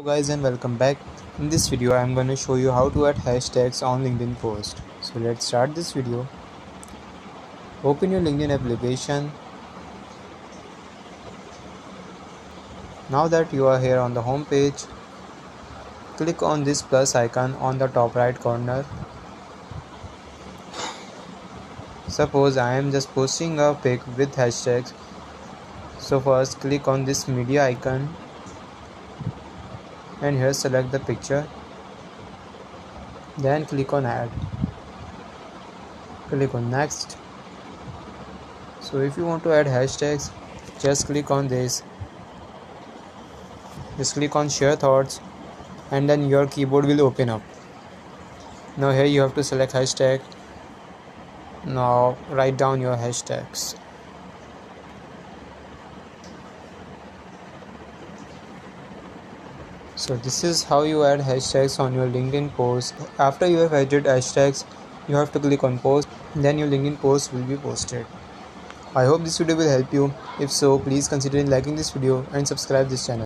Hello guys and welcome back. In this video I am going to show you how to add hashtags on LinkedIn post. So let's start this video. Open your LinkedIn application. Now that you are here on the home page, click on this plus icon on the top right corner. Suppose I am just posting a pic with hashtags. So first click on this media icon and here select the picture. Then click on add. Click on next. So if you want to add hashtags, just click on this. Just click on share thoughts and then your keyboard will open up. Now here you have to select hashtag. Now write down your hashtags. So this is how you add hashtags on your LinkedIn post. After you have added hashtags, you have to click on post, then your LinkedIn post will be posted. I hope this video will help you. If so, please consider liking this video and subscribe this channel.